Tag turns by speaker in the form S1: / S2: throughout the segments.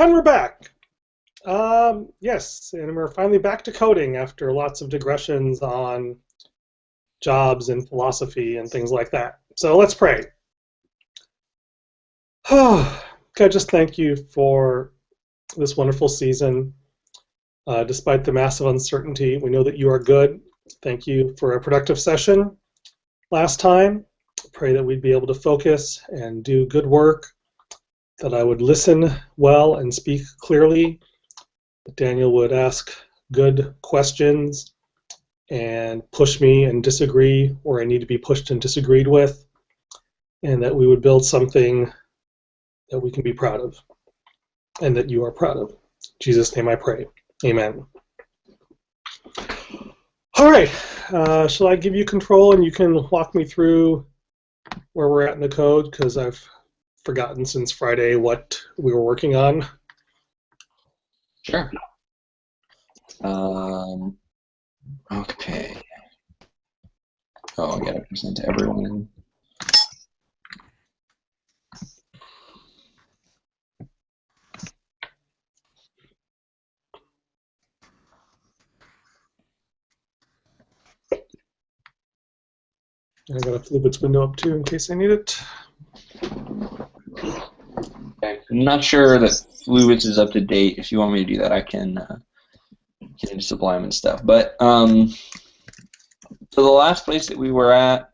S1: And we're back. Yes, and we're finally back to coding after lots of digressions on jobs and philosophy and things like that. So let's pray. God, just thank you for this wonderful season. Despite the massive uncertainty, we know that you are good. Thank you for a productive session last time. Pray that we'd be able to focus and do good work, that I would listen well and speak clearly, that Daniel would ask good questions and push me and disagree where I need to be pushed and disagreed with, and that we would build something that we can be proud of and that you are proud of. In Jesus' name I pray. Amen. All right. Shall I give you control and you can walk me through where we're at in the code, because I've forgotten since Friday what we were working on?
S2: Sure. Okay. Oh, I gotta present to everyone.
S1: I got a Fluid's window up too in case I need it.
S2: Okay. I'm not sure that Fluids is up to date. If you want me to do that, I can get into Sublime and stuff. But so the last place that we were at,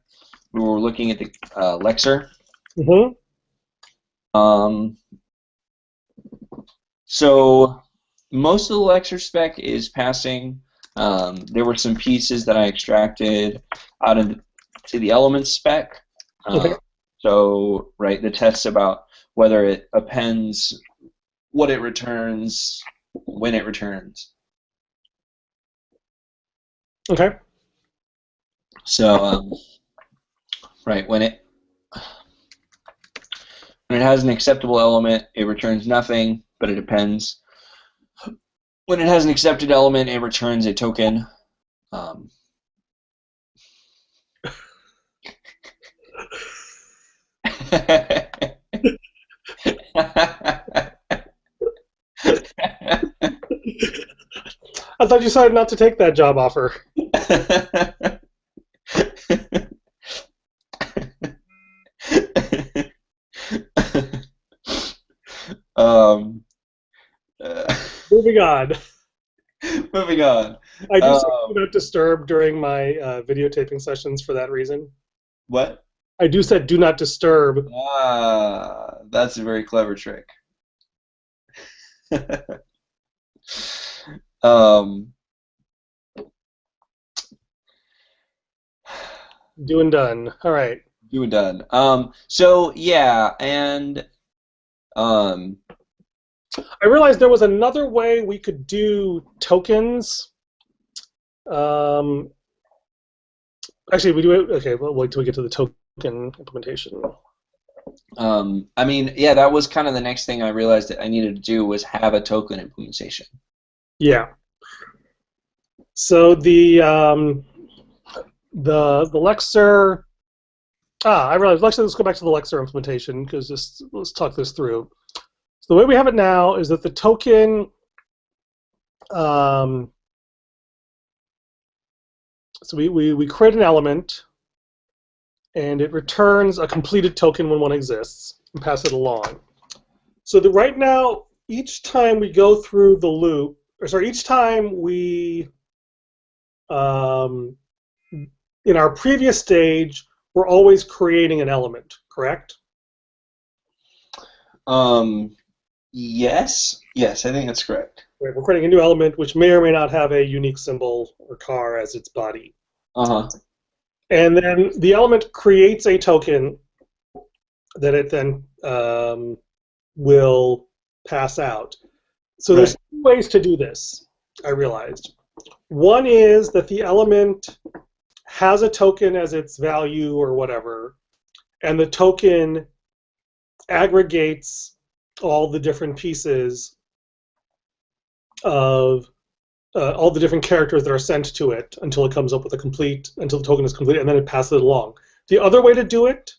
S2: we were looking at the Lexer.
S1: Mm-hmm.
S2: So most of the Lexer spec is passing. There were some pieces that I extracted out into the elements spec.
S1: Okay.
S2: So, right, the tests about whether it appends, what it returns, when it returns.
S1: Okay.
S2: So, right, when it has an acceptable element, it returns nothing, but it appends. When it has an accepted element, it returns a token.
S1: I thought you decided not to take that job offer. Moving on.
S2: Moving on.
S1: I do say do not disturb during my videotaping sessions for that reason.
S2: What?
S1: I do say do not disturb.
S2: Ah, that's a very clever trick.
S1: Do and done. All right.
S2: Do and done. So yeah, and
S1: I realized there was another way we could do tokens. Actually, we do it. Okay, we'll wait till we get to the token implementation.
S2: I mean, yeah, that was kind of the next thing I realized that I needed to do was have a token implementation.
S1: Yeah. So the Lexer. I realized. Let's go back to the Lexer implementation because let's talk this through. So the way we have it now is that the token. So we create an element, and it returns a completed token when one exists, and pass it along. So right now, each time we go through the loop, each time we, in our previous stage, we're always creating an element, correct?
S2: Yes, I think that's correct.
S1: Right, we're creating a new element which may or may not have a unique symbol or car as its body.
S2: Uh-huh.
S1: And then the element creates a token that it then will pass out. So there's two ways to do this, I realized. One is that the element has a token as its value or whatever, and the token aggregates all the different pieces of all the different characters that are sent to it until it comes up with until the token is complete, and then it passes it along. The other way to do it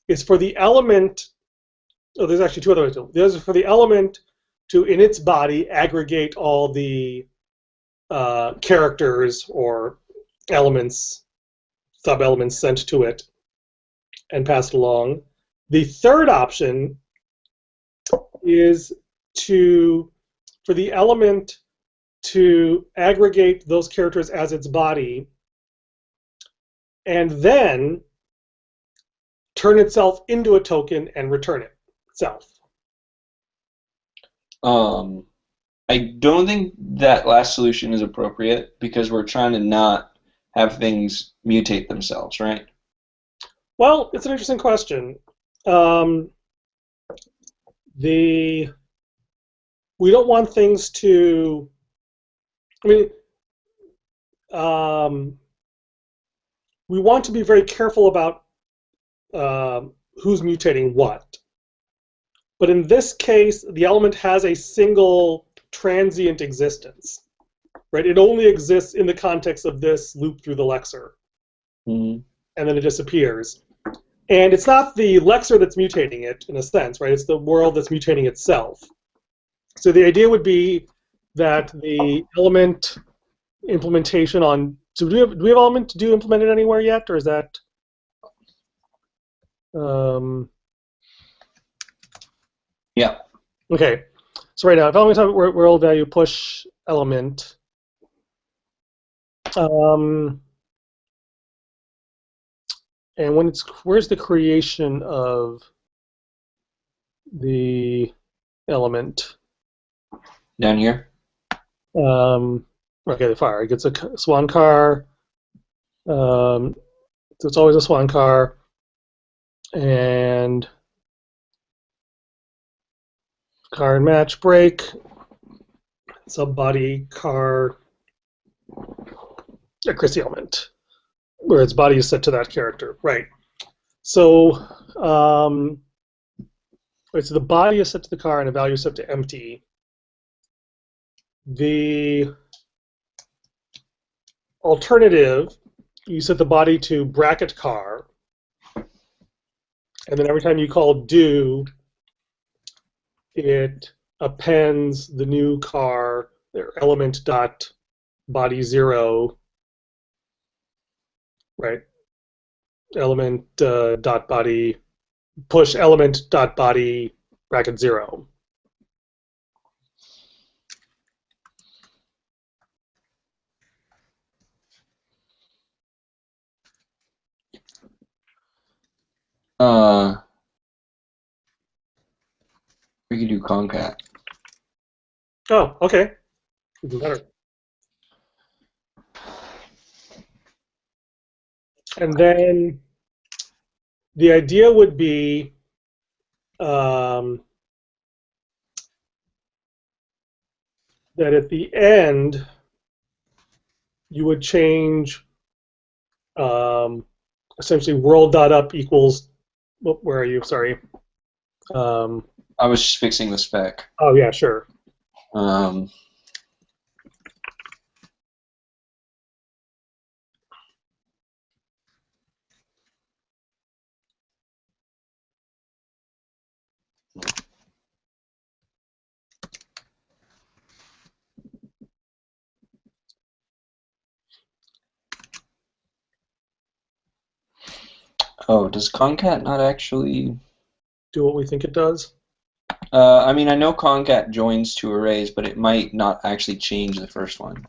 S1: is for the element Oh, there's actually two other ways to do it. There's for the element to, in its body, aggregate all the characters or elements, sub-elements sent to it and pass it along. The third option is for the element to aggregate those characters as its body and then turn itself into a token and return it itself.
S2: I don't think that last solution is appropriate because we're trying to not have things mutate themselves, right?
S1: Well, it's an interesting question. Um, we don't want things to. I mean, we want to be very careful about who's mutating what. But in this case, the element has a single transient existence, right? It only exists in the context of this loop through the lexer,
S2: Mm-hmm.
S1: and then it disappears. And it's not the lexer that's mutating it, in a sense, right? It's the world that's mutating itself. So the idea would be that the element implementation on. So do we have element to do implemented anywhere yet, or is that?
S2: Yeah.
S1: Okay. So right now, if element type world value push element, and where's the creation of the element?
S2: Down here.
S1: Okay, the fire. It gets a SWAN car. So it's always a SWAN car, and car and match break. Sub body car. A Christie element, where its body is set to that character, right? So, right, so the body is set to the car and the value is set to empty. The alternative, you set the body to bracket car, and then every time you call do, it appends the new car, their element dot body 0, right? Element dot body push element dot body bracket 0.
S2: We could do concat.
S1: Oh, okay. Even better. And then the idea would be that at the end, you would change essentially world.up equals, where are you? Sorry.
S2: I was just fixing the spec.
S1: Oh, yeah, sure.
S2: Oh, does concat not actually?
S1: Do what we think it does.
S2: I mean, I know concat joins two arrays, but it might not actually change the first one.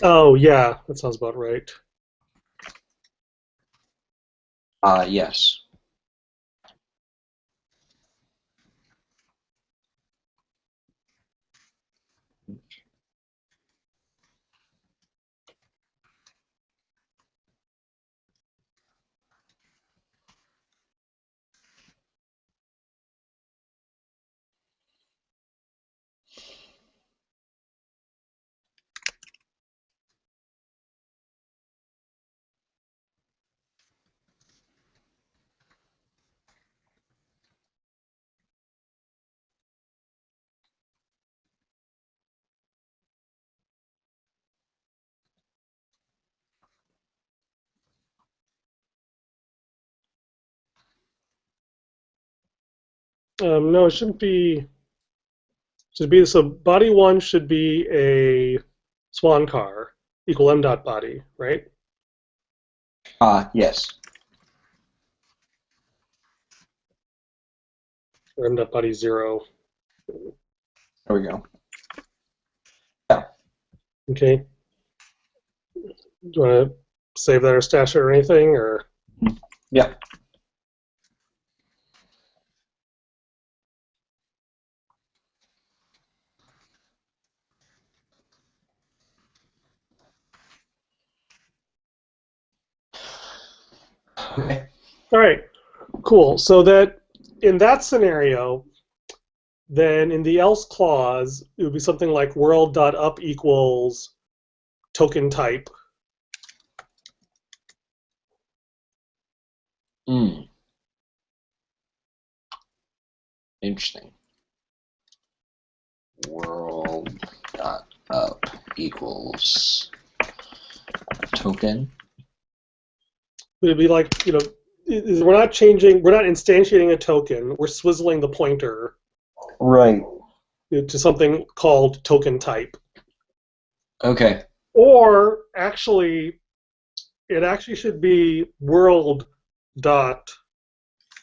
S1: Oh, yeah, that sounds about right.
S2: Yes.
S1: No, it shouldn't be. Should be so. Body one should be a SWAN car equal m dot body, right?
S2: Yes.
S1: Or m dot body 0.
S2: There we go. Yeah.
S1: Okay. Do you want to save that or stash it or anything, or?
S2: Yeah. Okay.
S1: All right. Cool. So that in that scenario, then in the else clause, it would be something like world.up equals token type.
S2: Hmm. Interesting. World dot up equals token.
S1: It would be like, we're not changing, we're not instantiating a token, we're swizzling the pointer
S2: Right.
S1: to something called token type.
S2: Okay.
S1: Or actually, it actually should be world dot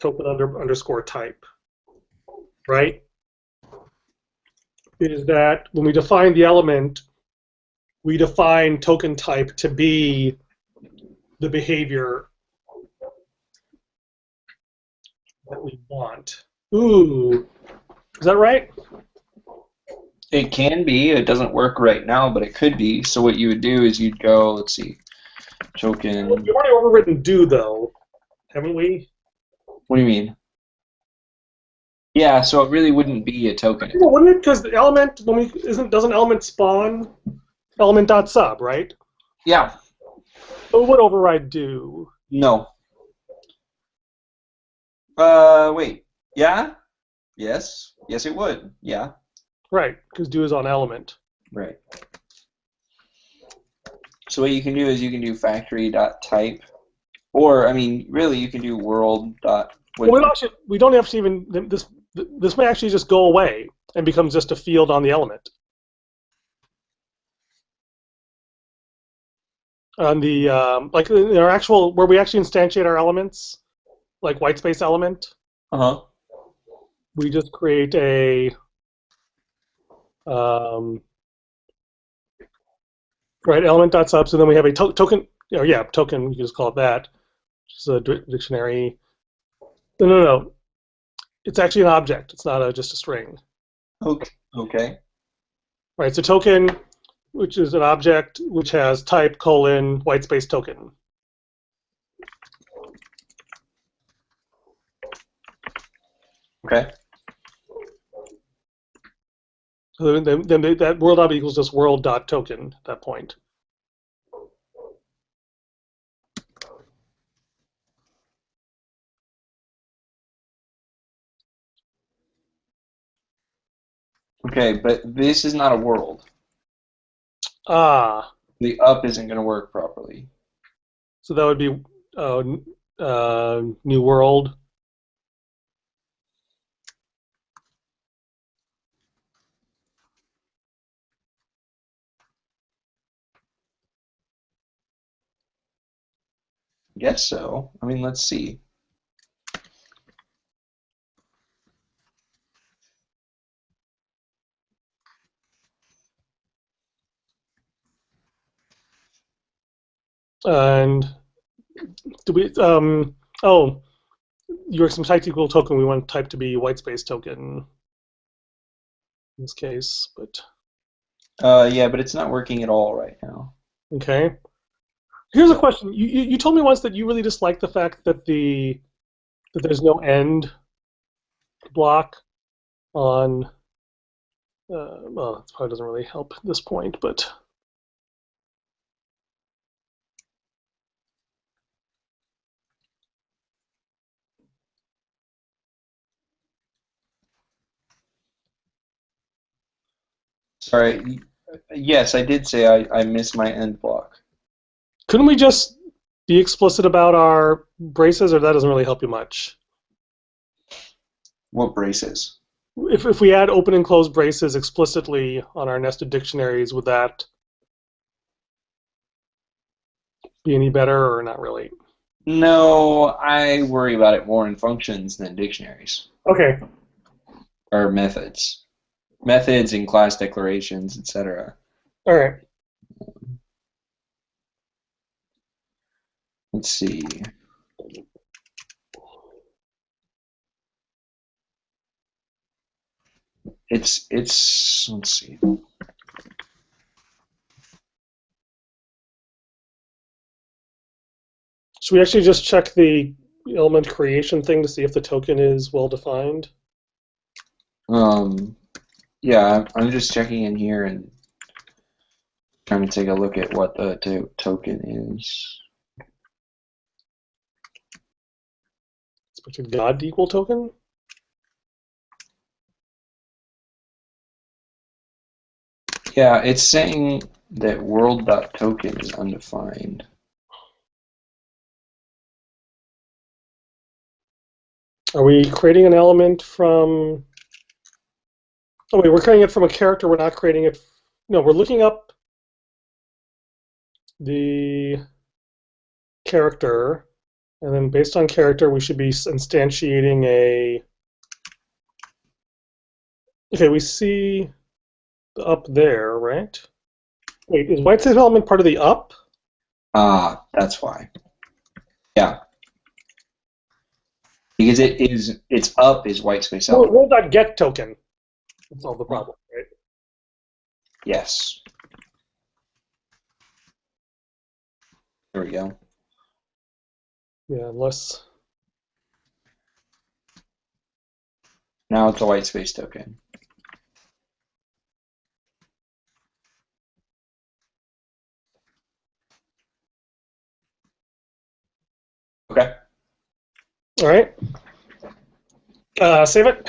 S1: token underscore type, right? Is that when we define the element, we define token type to be the behavior that we want. Ooh, is that right?
S2: It can be. It doesn't work right now, but it could be. So what you would do is you'd go, let's see, token.
S1: We've already overwritten do, though, haven't we?
S2: What do you mean? Yeah, so it really wouldn't be a token.
S1: Well, wouldn't it? Because the element, doesn't element spawn element.sub, right?
S2: Yeah.
S1: So it would override do.
S2: No. Wait. Yeah? Yes. Yes, it would. Yeah.
S1: Right, because do is on element.
S2: Right. So what you can do is you can do factory.type, or I mean, really, you can do world dot.
S1: Well, we don't have to even this may actually just go away and becomes just a field on the element. On the like in our actual where we actually instantiate our elements, like whitespace element, we just create a right element.sub. So then we have a token. Token. You can just call it that. Just a dictionary. No. It's actually an object. It's not just a string.
S2: Okay.
S1: Right. So token, which is an object which has type : whitespace token.
S2: Okay.
S1: So then that world object equals just world.token at that point.
S2: Okay, but this is not a world.
S1: Ah.
S2: The up isn't going to work properly.
S1: So that would be new world.
S2: Guess so. I mean, let's see.
S1: And do we your some type equal token we want type to be whitespace token in this case, but
S2: Yeah, but it's not working at all right now.
S1: okay. Here's a question. You told me once that you really dislike the fact that that there's no end block on well, that probably doesn't really help at this point, but
S2: Sorry. Yes, I did say I missed my end block.
S1: couldn't we just be explicit about our braces, or that doesn't really help you much?
S2: What braces?
S1: If we add open and close braces explicitly on our nested dictionaries, would that be any better or not really?
S2: No, I worry about it more in functions than dictionaries
S1: Okay.
S2: or methods. Methods in class declarations, etc.
S1: All right.
S2: Let's see. It's let's see.
S1: Should we actually just check the element creation thing to see if the token is well defined?
S2: Yeah, I'm just checking in here and trying to take a look at what the token is.
S1: Expected God equal token?
S2: Yeah, it's saying that world.token is undefined.
S1: Are we creating an element from... Oh wait, we're creating it from a character, we're not creating it... No, we're looking up the character, and then based on character, we should be instantiating a... Okay, we see the up there, right? Wait, is white space element part of the up?
S2: Ah, that's why. Yeah. Because it's up is white space element.
S1: World.get token. That's solve the problem, right?
S2: Yes. There we go.
S1: Yeah, unless...
S2: Now it's a white space token. Okay.
S1: All right. Save it.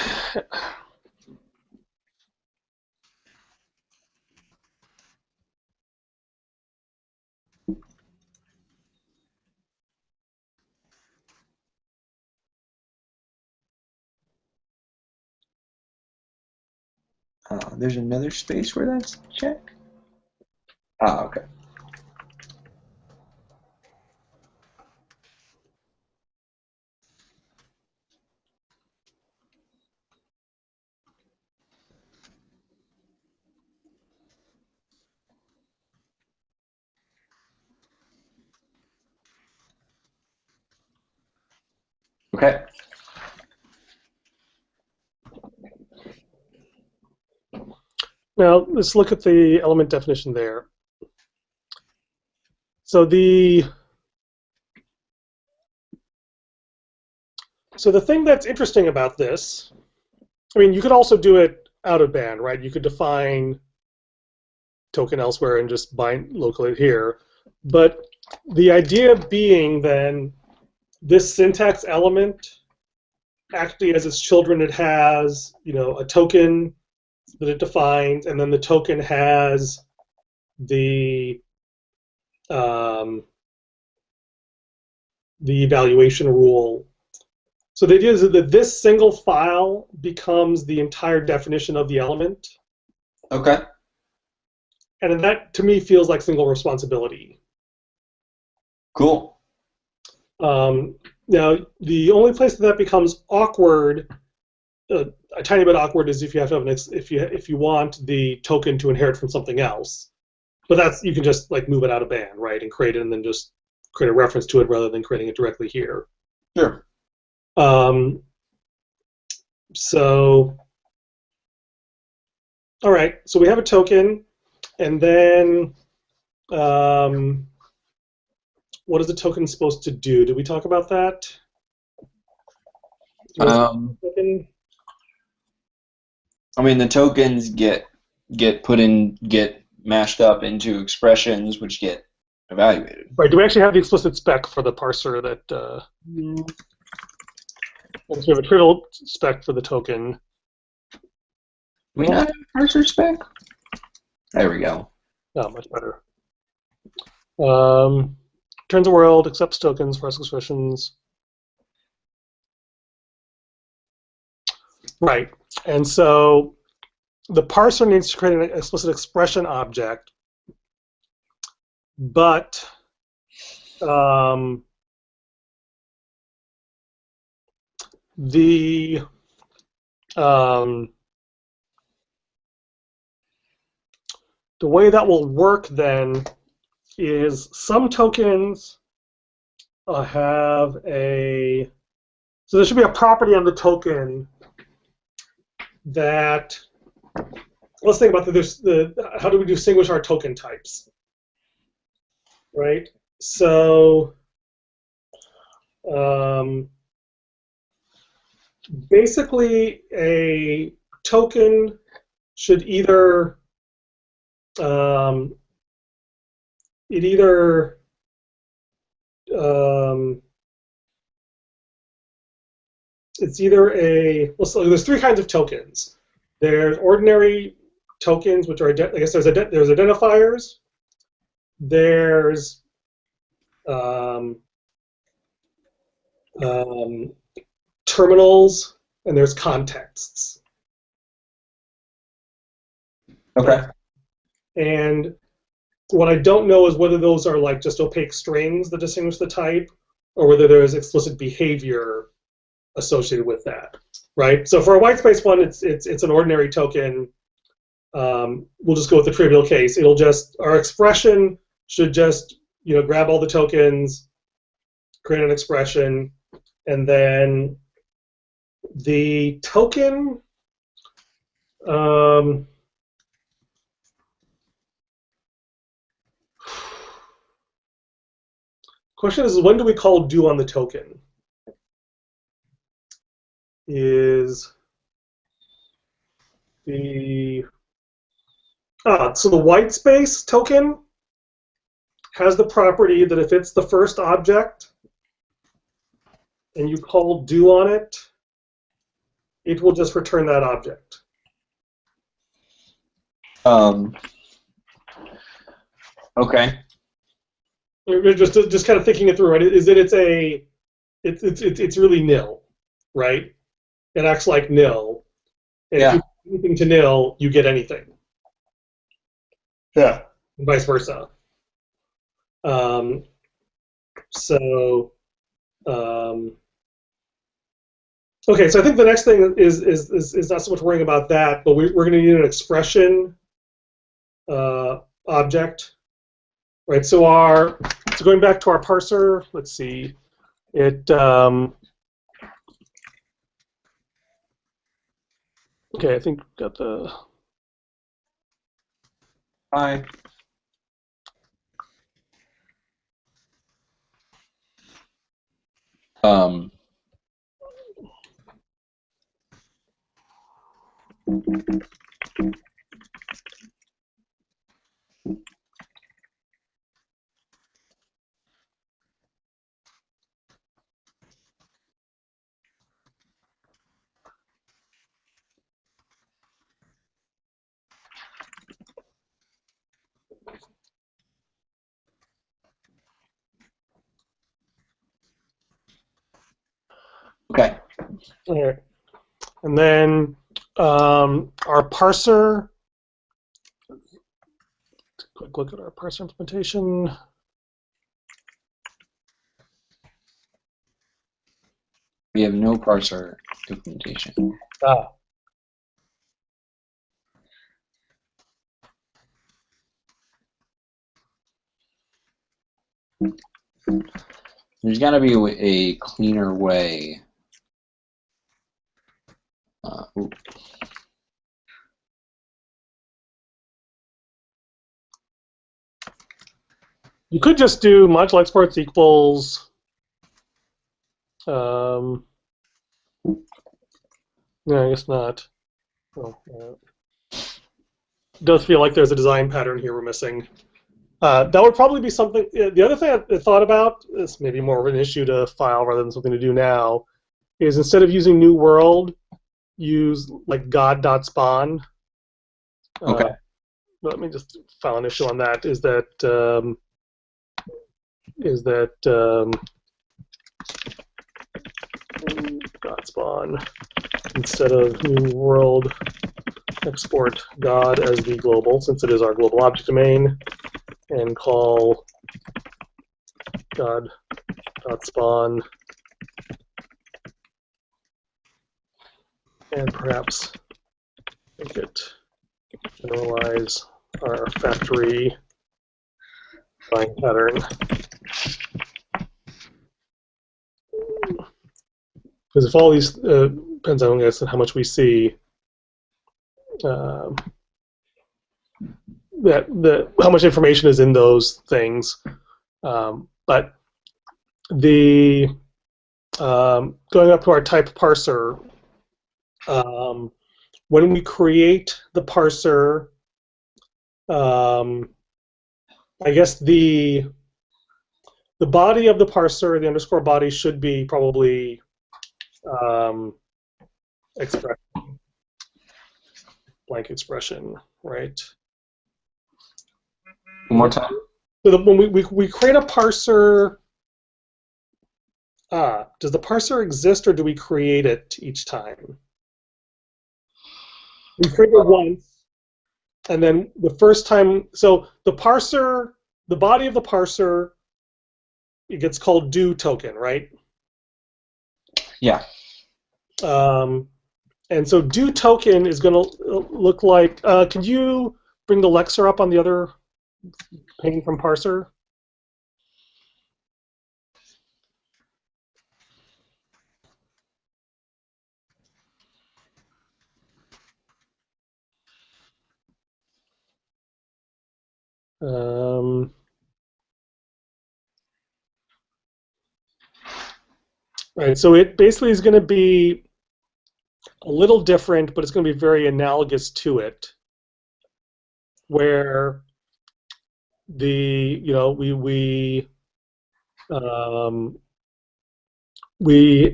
S2: There's another space where that's checked. Ah, okay. Okay.
S1: Now let's look at the element definition there. So the thing that's interesting about this, I mean, you could also do it out of band, right? You could define token elsewhere and just bind locally here. But the idea being then this syntax element actually as its children it has, a token that it defines, and then the token has um, the evaluation rule. So the idea is that this single file becomes the entire definition of the element.
S2: Okay.
S1: And that, to me, feels like single responsibility.
S2: Cool.
S1: Now, the only place that becomes awkward, a tiny bit awkward, is if you have to have if you want the token to inherit from something else. But that's you can just like move it out of band, right, and create it, and then just create a reference to it rather than creating it directly here.
S2: Sure.
S1: So, all right. So we have a token, and then what is the token supposed to do? Did we talk about that?
S2: I mean, the tokens get mashed up into expressions which get evaluated.
S1: Right. Do we actually have the explicit spec for the parser that? So we have a trivial spec for the token.
S2: Do we not have a parser spec? There we go.
S1: Oh, much better. Returns a world, accepts tokens for expressions. Right. And so the parser needs to create an explicit expression object, but the the way that will work then is some tokens have a, so there should be a property on the token that, let's think about how do we distinguish our token types, right? So basically a token should either it either it's either a, well, so there's three kinds of tokens. There's ordinary tokens, which are, I guess there's identifiers. There's terminals, and there's contexts.
S2: Okay.
S1: And what I don't know is whether those are like just opaque strings that distinguish the type, or whether there is explicit behavior associated with that, right? So for a white space one, it's an ordinary token. We'll just go with the trivial case. It'll just, our expression should just, grab all the tokens, create an expression, and then the token, question is, when do we call do on the token? Is so the white space token has the property that if it's the first object and you call do on it, it will just return that object.
S2: Okay.
S1: Just kind of thinking it through, right? Is that it's really nil, right? It acts like nil. And if you put anything to nil, you get anything.
S2: Yeah.
S1: And vice versa. Okay, so I think the next thing is not so much worrying about that, but we're going to need an expression object, right? So going back to our parser, let's see, it okay, I think got the
S2: Hi. Okay.
S1: all right. And then our parser, quick look at our parser implementation.
S2: We have no parser implementation. There's got to be a cleaner way.
S1: You could just do module exports equals. No, I guess not. Oh, it does feel like there's a design pattern here we're missing. That would probably be something. The other thing I thought about, is maybe more of an issue to file rather than something to do now, is instead of using new world, use like god.spawn.
S2: Okay.
S1: Let me just file an issue on that. Is that dot spawn instead of new world export God as the global, since it is our global object domain, and call God.spawn, and perhaps make it generalize our factory line pattern. Because if all these depends on, I guess, how much we see, how much information is in those things. But the going up to our type parser, when we create the parser, I guess the body of the parser, the underscore body, should be probably expression, blank expression, right?
S2: One more time.
S1: So when we create a parser, does the parser exist or do we create it each time? We create it once, and then the first time, so the parser, the body of the parser, it gets called do token, right?
S2: Yeah.
S1: And so do token is going to look like, can you bring the Lexer up on the other pane from Parser? Right, so it basically is going to be a little different, but it's going to be very analogous to it, where we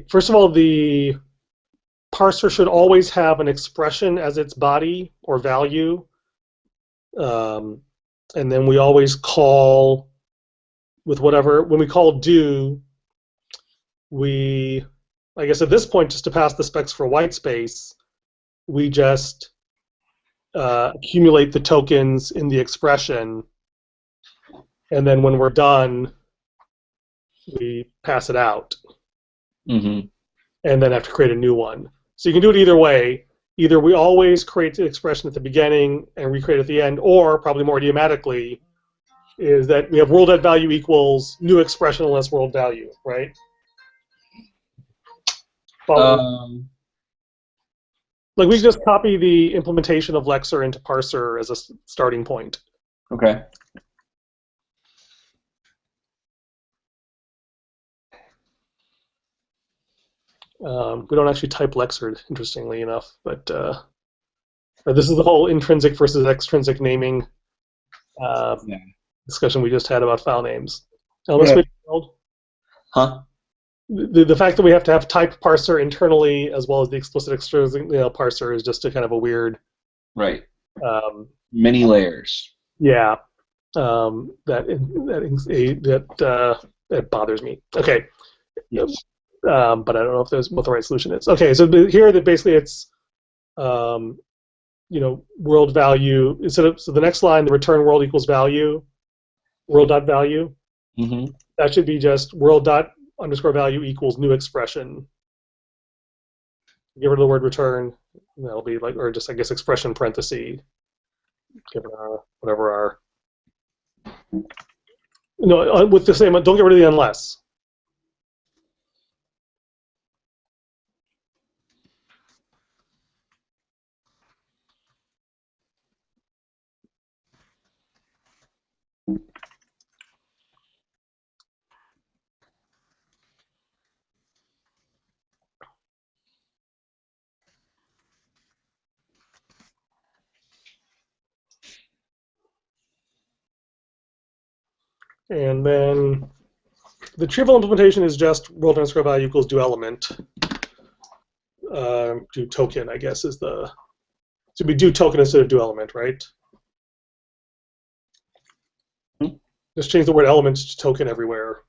S1: first of all, the parser should always have an expression as its body or value, and then we always call with whatever, when we call do, I guess at this point, just to pass the specs for white space, we just accumulate the tokens in the expression, and then when we're done, we pass it out.
S2: Mm-hmm.
S1: And then have to create a new one. So you can do it either way. Either we always create the expression at the beginning and recreate at the end, or probably more idiomatically, is that we have world.value equals new expression less world value, right? Like we just copy the implementation of Lexer into Parser as a starting point.
S2: Okay.
S1: We don't actually type Lexer, interestingly enough, but this is the whole intrinsic versus extrinsic naming discussion we just had about file names.
S2: Huh?
S1: The fact that we have to have type parser internally as well as the explicit extrinsic parser is just a kind of a weird.
S2: Right. Many layers.
S1: Yeah. That bothers me. Okay.
S2: Yes.
S1: But I don't know if there's what the right solution is. Okay, so here that basically it's world value instead of, so the next line, the return world equals value, world dot value.
S2: Mm-hmm.
S1: That should be just world dot underscore value equals new expression. Get rid of the word return. And that'll be like, or just I guess expression parenthesis. Given whatever our with the same. Don't get rid of the unless. And then the trivial implementation is just world underscore value equals do element. Do token, I guess, is the. So we do token instead of do element, right?
S2: Mm-hmm.
S1: Just change the word element to token everywhere.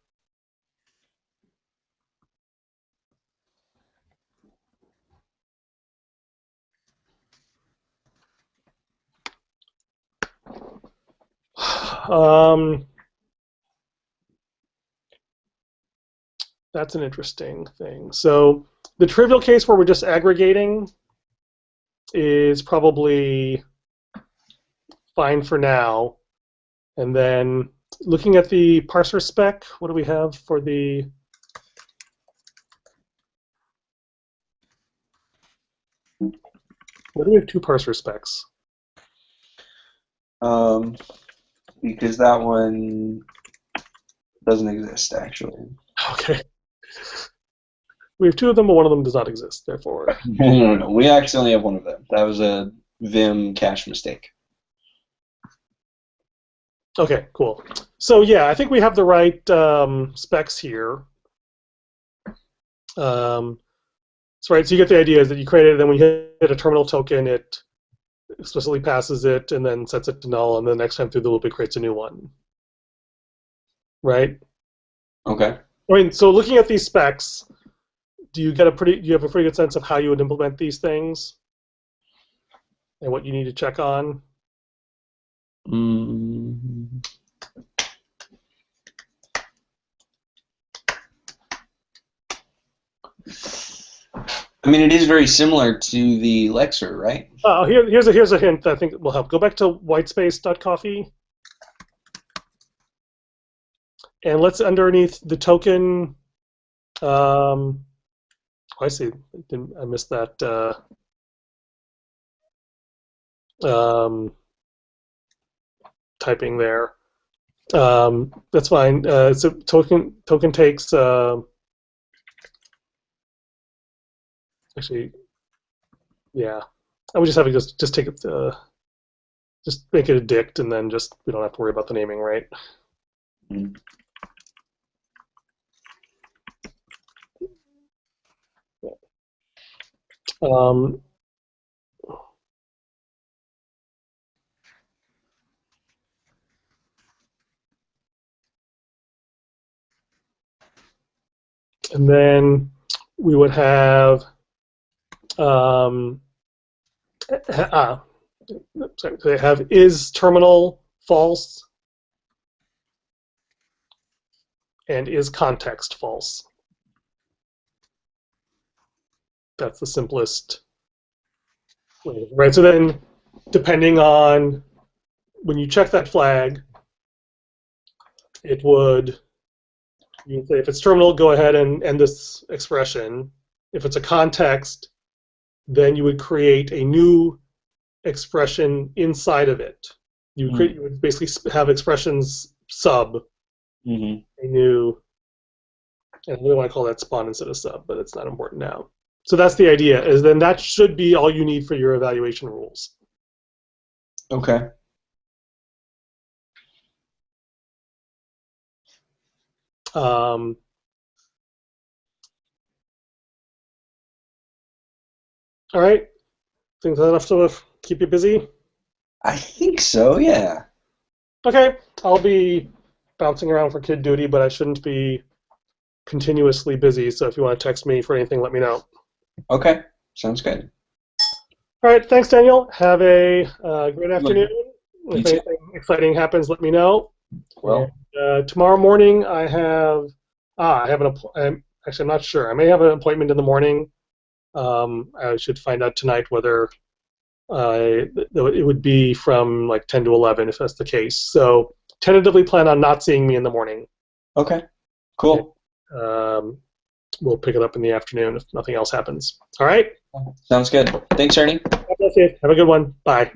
S1: That's an interesting thing. So the trivial case where we're just aggregating is probably fine for now. And then looking at the parser spec, what do we have for the... What do we have two parser specs?
S2: Because that one doesn't exist, actually.
S1: Okay. We have two of them, but one of them does not exist, therefore.
S2: No. We actually only have one of them. That was a Vim cache mistake.
S1: Okay, cool. So yeah, I think we have the right specs here. So right, so you get the idea is that you create it, and then when you hit a terminal token, it explicitly passes it, and then sets it to null, and then the next time through the loop, it creates a new one. Right?
S2: Okay.
S1: I mean, so looking at these specs, do you have a pretty good sense of how you would implement these things, and what you need to check on?
S2: I mean, it is very similar to the Lexer, right?
S1: Here's a hint that I think will help. Go back to whitespace.coffee, and let's underneath the token. I see. I missed that. Typing there. That's fine. So token takes. Actually, yeah. I would just have it just take it. Just make it a dict, and then just we don't have to worry about the naming, right?
S2: Mm.
S1: And then we would have sorry, they have is terminal false and is context false. That's the simplest way, right? So then, depending on when you check that flag, it would, you say if it's terminal, go ahead and end this expression. If it's a context, then you would create a new expression inside of it. You would basically have expressions sub a new, and we want to call that spawn instead of sub, but it's not important now. So that's the idea, is then that should be all you need for your evaluation rules.
S2: Okay.
S1: All right. Think that's enough to keep you busy?
S2: I think so, yeah.
S1: Okay. I'll be bouncing around for kid duty, but I shouldn't be continuously busy, so if you want to text me for anything, let me know.
S2: Okay. Sounds good.
S1: All right. Thanks, Daniel. Have a great afternoon. If anything exciting happens, let me know.
S2: Well,
S1: and, tomorrow morning, I have actually, I'm not sure. I may have an appointment in the morning. I should find out tonight whether it would be from like 10 to 11 if that's the case. So tentatively plan on not seeing me in the morning.
S2: Okay. Cool.
S1: We'll pick it up in the afternoon if nothing else happens. All right?
S2: Sounds good. Thanks, Ernie.
S1: God bless you. Have a good one. Bye.